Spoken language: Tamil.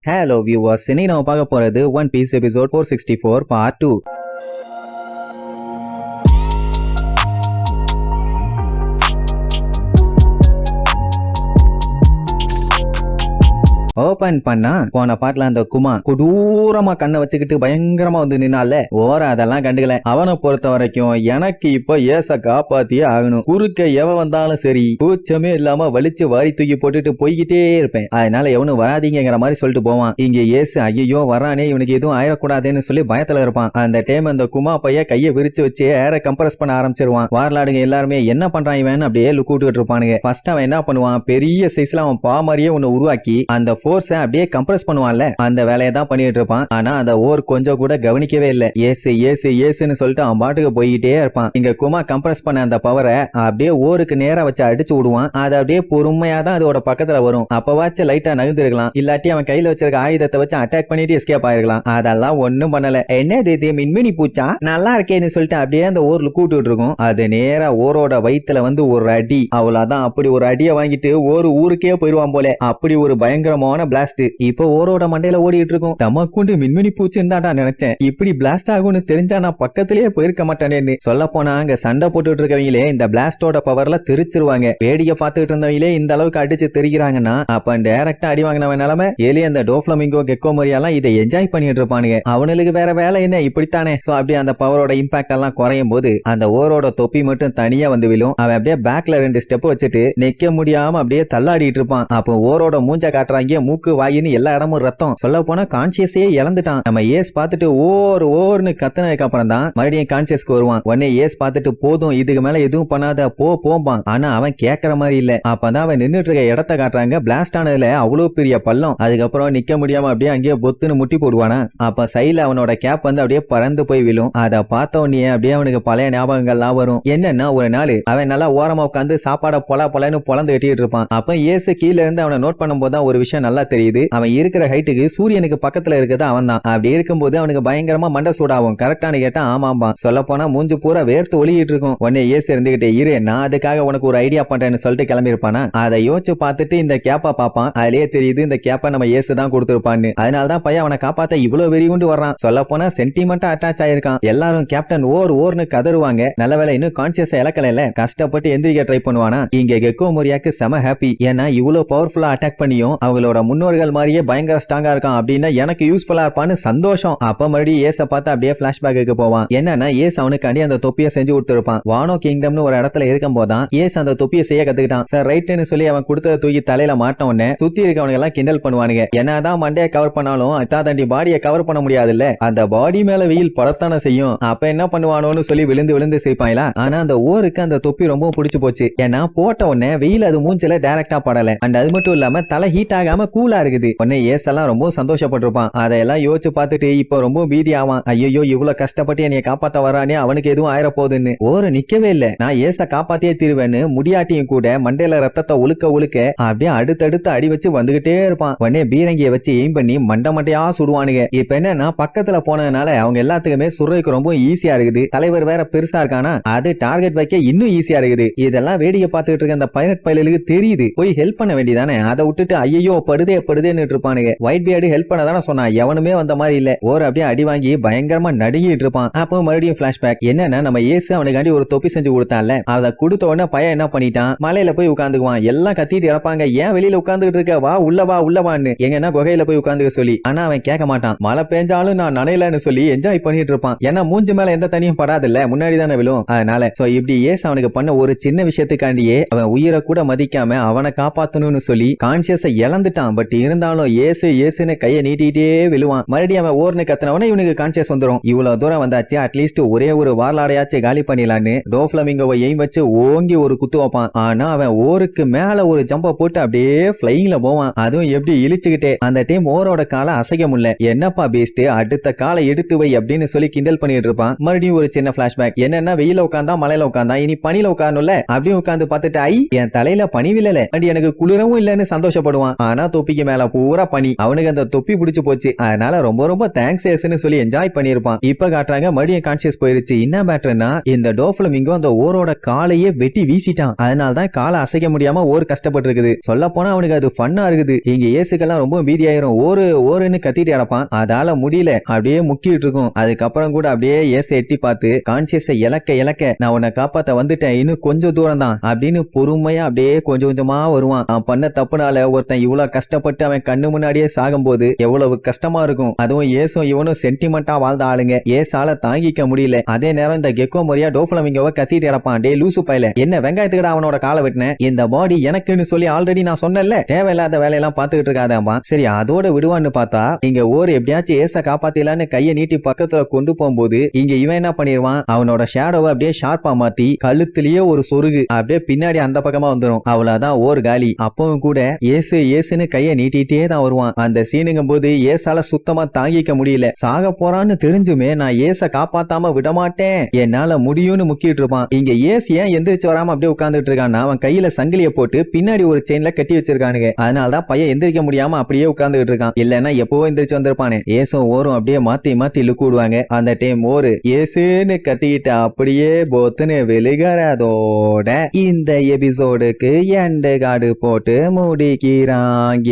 Hello viewers, இன்னைக்கு நம்ம பார்க்க போறது One Piece episode 464 part 2. Open பண்ணா போன பாட்டுல அந்த குமா கொடூரமா கண்ணை வச்சுக்கிட்டு பயங்கரமா வந்து நின்னால அதெல்லாம் கண்டுக்கல. அவனை பொறுத்த வரைக்கும் எனக்கு இப்ப ஏச காப்பாத்தியே ஆகணும். குறுக்க எவன் வந்தாலும் சரி கூச்சமே இல்லாம வலிச்சு வாரி தூக்கி போட்டுட்டு போய்கிட்டே இருப்பேன். அதனால எவனும் வராதிங்கிற மாதிரி சொல்லிட்டு போவான். இங்க ஏசு ஐயோ வரானே இவனுக்கு எதுவும் ஆயிடக்கூடாதுன்னு சொல்லி பயத்துல இருப்பான். அந்த டைம் அந்த குமா பைய கையை விரிச்சு வச்சு ஏற கம்ப்ரஸ் பண்ண ஆரம்பிச்சிருவான். வார்லாடுங்க எல்லாருமே என்ன பண்றான் இவன் அப்படியே லுக் விட்டுட்டு இருப்பானுங்க. ஃபர்ஸ்ட் அவன் என்ன பண்ணுவான், பெரிய சைஸ்ல அவன் பாமாரியே ஒன்னு உருவாக்கி அந்த ஃபோர்ஸ அப்படியே கம்ப்ரஸ் பண்ணுவான்ல, அந்த வேலையை தான் பண்ணிட்டு இருப்பான். ஆனா அந்த ஓர் கொஞ்சம் கூட கவனிக்கவே இல்ல. ஏசு ஏசு ஏசுன்னு சொல்லிட்டு அவன் பாட்டுக்கு போய்கிட்டே இருப்பான். இங்க குமா கம்ப்ரஸ் பண்ண அந்த பவரை அப்படியே ஓருக்கு நேரா வச்சு அடிச்சு விடுவான். அது அப்படியே பொறுமையா தான் அதோட பக்கத்துல வரும். அப்பவாச்சும் லைட்டா நகர்ந்துருக்கலாம், இல்லாட்டி அவன் கையில வச்சிருக்க ஆயுதத்தை வச்சு அட்டாக் பண்ணிட்டு எஸ்கேப் ஆயிருக்கலாம். அதெல்லாம் ஒண்ணும் பண்ணல. என்ன இது மின்மினி பூச்சா நல்லா இருக்கேன்னு சொல்லிட்டு அப்படியே அந்த ஓர்ல கூட்டுட்டு இருக்கும். அது நேரா ஓரோட வயித்துல வந்து ஒரு அடி, அவ்வளவுதான். அப்படி ஒரு அடியை வாங்கிட்டு ஒரு ஊருக்கே போயிருவான் போல. அப்படி ஒரு பயங்கரமான பிளாஸ்ட் இப்போ ஓரோட மண்டையில ஓடிட்டு இருக்கும். தமக்குண்டு மின்மினி பூச்சின்னு தான்டா நினைச்சேன். இப்படி பிளாஸ்ட் ஆகும்னு தெரிஞ்சா நான் பக்கத்திலேயே போயிருக்க மாட்டேன்னு. சொல்ல போனா அங்க சண்டை போட்டுட்டு இருக்கவங்களே இந்த பிளாஸ்டோட பவர்ல தெரிச்சிருவாங்க. வேடிக்கை பார்த்துட்டு இருந்தவங்களே இந்த அளவுக்கு அடிச்சு தெரிகிறாங்கன்னா அப்ப டைரக்டா அடி வாங்கினவன் நிலைமை ஏலி அந்த டோஃப்ளமிங்கோ கெக்கோ மரியாலாம் இதை என்ஜாய் பண்ணிட்டு இருப்பானுங்க. அவனுக்கு வேற வேலை என்ன இப்படித்தானே. சோ அப்படியே அந்த பவரோட இம்பாக்ட் எல்லாம் குறையும் போது அந்த ஓரோட தொப்பி மட்டும் தனியா வந்து விழும். அவன் அப்படியே பேக்ல 2 ஸ்டெப் வச்சுட்டு நிக்க முடியாம அப்படியே தள்ளாடிட்டு இருப்பான். அப்போ ஓரோட மூஞ்ச காட்டுறாங்க, மூக்கு வாயின்னு எல்லா இடமும் ரத்தம். சொல்ல போனா கான்சியஸே இழந்துட்டான். நம்ம ஏஸ் பார்த்துட்டு ஓர்னு கத்துனதுக்கு அப்புறம் தான் மறுபடியும் கான்சியஸ்க்கு வருவான். உடனே ஏஸ் பார்த்துட்டு போதும் இதுக்கு மேல எதுவும் பண்ணாத போம்பான். ஆனா அவன் கேட்கற மாதிரி இல்ல. அப்பதான் அவன் நின்னுட்டு இருக்க இடத்த காட்டுறாங்க. பிளாஸ்ட் ஆனதுல அவ்வளவு பெரிய பள்ளம். அதுக்கப்புறம் நிக்க முடியாம அப்படியே அங்கேயே பொத்துன்னு முட்டி போடுவானா. அப்ப சைல அவனோட கேப் வந்து அப்படியே பறந்து போய் விழும். அதை பார்த்த உடனே அப்படியே அவனுக்கு பழைய ஞாபகங்கள்லாம் வரும். என்னன்னா ஒரு நாள் அவன் நல்லா ஓரமா உட்காந்து சாப்பாட பொலன்னு பொலந்து வெட்டிட்டு இருப்பான். அப்ப ஏசு கீழ இருந்து அவனை நோட் பண்ணும் போது ஒரு விஷயம் நல்லா தெரியுது. அவன் இருக்கிற ஹைட்டுக்கு சூரியனுக்கு பக்கத்துல இருக்கிறது அவன் தான். அப்படி இருக்கும்போது அவனுக்கு பயங்கரமா மண்டை சூடாகும். கரெக்டானு கேட்டா ஆமாம்பா. சொல்ல போனா மூஞ்சு பூரா வேர்த்து ஒளியிட்டு இருக்கும். உடனே ஏசு இருந்துகிட்டே இரு நான் அதுக்காக உனக்கு ஒரு ஐடியா பண்றேன்னு சொல்லிட்டு கிளம்பி இருப்பானா. அதை யோசிச்சு பார்த்துட்டு இந்த கேப்பா பாப்பான். அதுலயே தெரியுது இந்த கேப்பை நம்ம ஏசு தான் கொடுத்துருப்பான்னு. அதனாலதான் பையன் அவனை காப்பாத்த இவ்வளவு வெறி கொண்டு வர்றான். சொல்ல போனா சென்டிமெண்டா அட்டாச் ஆயிருக்கான். எல்லாரும் கேப்டன் ஓர்னு கதறுவாங்க. நல்ல வேலை இன்னும் கான்சியஸா இழக்கல, கஷ்டப்பட்டு எந்திரிக்க ட்ரை பண்ணுவானா. இங்க கெக்கோ மோரியாக்கு செம ஹாப்பி. ஏன்னா இவ்வளவு பவர்ஃபுல்லா அட்டாக் பண்ணியும் அவங்களோட முன்னோர்கள் மாதிரியே பயங்கர ஸ்ட்ராங்கா இருக்கான் அப்படின்னா எனக்கு யூஸ்ஃபுல்லா இருப்பான்னு சந்தோஷம். அப்ப மறுபடியும் ஏச பார்த்து அப்படியே பிளாஷ்பேக்கு போவான். என்னன்னா ஏஸ் அவனுக்காண்டி அந்த தொப்பியை செஞ்சு கொடுத்துருப்பான். வானோ கிங்டம்னு ஒரு இடத்துல இருக்கும் போதான் ஏஸ் அந்த தொப்பியை செய்ய கத்துக்கிட்டான். சார் ரைட்னு சொல்லி அவன் கொடுத்தத தூக்கி தலையில மாட்ட உடனே சுத்தி இருக்கவங்க எல்லாம் கிண்டல் பண்ணுவானுங்க. என்னதான் மண்டையை கவர் பண்ணாலும் தாண்டி பாடியை கவர் பண்ண முடியாது இல்ல. அந்த பாடி மேல வெயில் படத்தான செய்யும். அப்ப என்ன பண்ணுவானோன்னு சொல்லி விழுந்து சிரிப்பாங்களா. ஆனா அந்த ஓருக்கு அந்த தொப்பி ரொம்ப பிடிச்சு போச்சு. ஏன்னா போட்ட உடனே வெயில் அது மூஞ்சில டைரக்டா படல. அண்ட் அது மட்டும் இல்லாம தலை ஹீட் ஆகாம கூலா இருக்குது. உடனே ஏஸ் எல்லாம் ரொம்ப சந்தோஷப்பட்டிருப்பான். அதையெல்லாம் யோசிச்சு பார்த்துட்டு இப்ப ரொம்ப பீதி ஆவான். ஐயோ இவ்வளவு கஷ்டப்பட்டு என்னைய காப்பாத்த வரானே அவனுக்கு எதுவும் ஆயிர போகுதுன்னு. ஒரு நிக்கவே இல்ல, நான் ஏச காப்பாத்தியே தீருவேன்னு முடியாட்டியும் கூட மண்டையில ரத்தத்தை உழுக்க அப்படியே அடுத்தடுத்து அடி வச்சு வந்துகிட்டே இருப்பான். உடனே பீரங்கிய வச்சு எய்ம் பண்ணி மண்டையா சுடுவானுங்க. இப்ப என்னன்னா பக்கத்துல போனதுனால அவங்க எல்லாத்துக்குமே சுடுறதுக்கு ரொம்ப ஈஸியா இருக்குது. தலைவர் வேற பெருசா இருக்கானா, அது டார்கெட் வைக்க இன்னும் ஈஸியா இருக்குது. இதெல்லாம் வேடிக்கை பார்த்துட்டு இருக்க அந்த பைரட் பையலுக்கு தெரியுது. போய் ஹெல்ப் பண்ண வேண்டியதானே. அதை விட்டுட்டு ஐயோ படுதேன்னு இருப்பானுங்க. ஒயிட் பியர்டு ஹெல்ப் பண்ணதானே சொன்னா, எவனுமே வந்த மாதிரி இல்ல. ஓர் அப்படியே அடி வாங்கி பயங்கரமா நடுங்கிட்டு இருப்பான். அப்போ மறுபடியும் பிளாஷ்பேக். என்னன்னா நம்ம ஏசு அவனுக்காண்டி ஒரு தொப்பி செஞ்சு கொடுத்தான்ல, அதை கொடுத்த உடனே பையன் என்ன பண்ணிட்டான், மலையில போய் உட்காந்துக்குவான். எல்லாம் கத்திட்டு இறப்பாங்க, ஏன் வெளியில உட்காந்துட்டு இருக்க, வா உள்ளவான்னு எங்கன்னா குகையில போய் உட்காந்துக்க சொல்லி. ஆனா அவன் கேட்க மாட்டான். மழை பெஞ்சாலும் நான் நனையலன்னு சொல்லி என்ஜாய் பண்ணிட்டு இருப்பான். ஏன்னா மூஞ்சி மேல எந்த தனியும் படாது இல்ல, முன்னாடி தானே விழும். அதனால சோ இப்படி ஏசு அவனுக்கு பண்ண ஒரு சின்ன விஷயத்துக்காண்டியே அவன் உயிரை கூட மதிக்காம அவனை காப்பாத்தணும்னு சொல்லி கான்சியஸை இழந்துட்டான். பட் இருந்தாலும் ஏசுன்னு கையை நீட்டிட்டே விழுவான். மறுபடியும் அவன் ஓர்னு கத்துனவனே இவனுக்கு கான்சியஸ் வந்துடும். இவ்வளவு தூரம் வந்தாச்சு, அட்லீஸ்ட் ஒரே ஒரு வார்லாடையாச்சு காலி பண்ணிடலான்னு டோஃப்ளமிங்கோவை எய்ம் வச்சு ஓங்கி ஒரு குத்து வைப்பான். ஆனா அவன் ஓருக்கு மேல ஒரு ஜம்ப போட்டு அப்படியே பிளைங்ல போவான். அதுவும் எப்படி இழிச்சுக்கிட்டே. அந்த டைம் ஓரோட காலை அசைக்க முடியல. என்னப்பா பேஸ்ட் அடுத்த காலை எடுத்து வை அப்படின்னு சொல்லி கிண்டல் பண்ணிட்டு இருப்பான். மறுபடியும் ஒரு சின்ன பிளாஷ்பேக். என்னன்னா வெயில உட்காந்தா மலையில உட்காந்தா இனி பனியில உட்காரணும்ல. அப்படியே உட்காந்து பார்த்துட்டு ஐ என் தலையில பனி விழல, அண்ட் எனக்கு குளிரவும் இல்லன்னு சந்தோஷப்படுவான். ஆனா தொப்பிக்கு மேல பூரா பனி. அவனுக்கு அந்த தொப்பி பிடிச்சு போச்சு. அதனால ரொம்ப ரொம்ப தேங்க்ஸ் ஏசுன்னு சொல்லி என்ஜாய் பண்ணிருப்பான். இப்ப காட்டுறாங்க மறுபடியும் கான்சியஸ் போயிருச்சு. என்ன மேட்டர்னா இந்த டோஃப்ளமிங்கோ அந்த ஓரோட காலையே வெட்டி வீசிட்டான். அதனாலதான் காலை அசைக்க முடியாம ஓர் கஷ்டப்பட்டு இருக்குது. சொல்ல போனா அவனுக்கு அது ஃபன்னா இருக்குது. இங்க ஏசுக்கெல்லாம் ரொம்ப பீதியாயிரும். ஓருன்னு கத்திட்டு அடப்பான். அதால முடியல, அப்படியே முக்கிட்டு இருக்கும். அதுக்கப்புறம் கூட அப்படியே ஏச எட்டி பார்த்து கான்சியஸ இலக்க நான் உன்னை காப்பாத்த வந்துட்டேன், இன்னும் கொஞ்சம் தூரம் தான் அப்படின்னு பொறுமையா அப்படியே கொஞ்சம் கொஞ்சமா வருவான். அவன் பண்ண தப்புனால ஒருத்தன் இவ்வளவு கஷ்டப்பட்டு அவன் கண்ணு முன்னாடியே சாகும்போது எவ்வளவு கஷ்டமா இருக்கும். அதுவும் ஏசும் இவனும் சென்டிமெண்டா வாழ்ந்த ஆளுங்க. ஏசால தாங்கிக்க முடியல. அதே நேரம் இந்த கெக்கோ மரியா டோஃப்ளமிங்கோவை கத்திட்டு இறப்பான். டே லூசு பையல, என்ன வெங்காயத்துக்கு அவனோட காலை வெட்டினேன், இந்த பாடி எனக்குன்னு சொல்லி ஆல்ரெடி நான் சொன்னேன்ல, தேவையில்லாத வேலையெல்லாம் பாத்துக்கிட்டு இருக்காதா. சரி அதோட விடுவான்னு பார்த்தா இங்க ஓர் எப்படியாச்சும் ஏச காப்பாத்திலான்னு கையை நீட்டி பக்கத்துல கொண்டு போகும்போது இங்க இவன் என்ன பண்ணிடுவான், அவனோட ஷேடோவை அப்படியே ஷார்ப்பா மாத்தி கழுத்திலேயே ஒரு சொருகு அப்படியே பின்னாடி அந்த பக்கமா வந்துடும். அவ்வளவுதான் ஓர் காலி. அப்பவும் கூட ஏசுன்னு கையை நீட்டிட்டே தான் வருவான். அந்த சீனுங்கும் போது ஏசால சுத்தமா தாங்கிக்க முடியல. சாக போறான்னு தெரிஞ்சுமே நான் ஏச காப்பாத்தாம விடமாட்டேன், என்னால முடியும்னு முக்கிட்டு இருப்பான். இங்க ஏசு ஏன் எந்திரிச்சு வராம அப்படியே உட்கார்ந்துட்டு இருக்கான், அவன் கையில சங்கிலிய போட்டு பின்னாடி ஒரு செயின்ல கட்டி வச்சிருக்கானுங்க. அதனாலதான் பையன் எந்திரிக்க முடியாம அப்படியே உட்கார்ந்துட்டு இருக்கான். இல்லன்னா எப்பவோ எந்திரிச்சு வந்திருப்பானே. ஏசும் ஓரும் அப்படியே மாத்தி லுக் விடுவாங்க. அந்த டைம் ஓரு ஏசுன்னு கத்திக்கிட்டு அப்படியே போத்துன்னு வெளிகறதோட இந்த எபிசோடுக்கு எண்டு கார்டு போட்டு முடிக்கிறாங்க.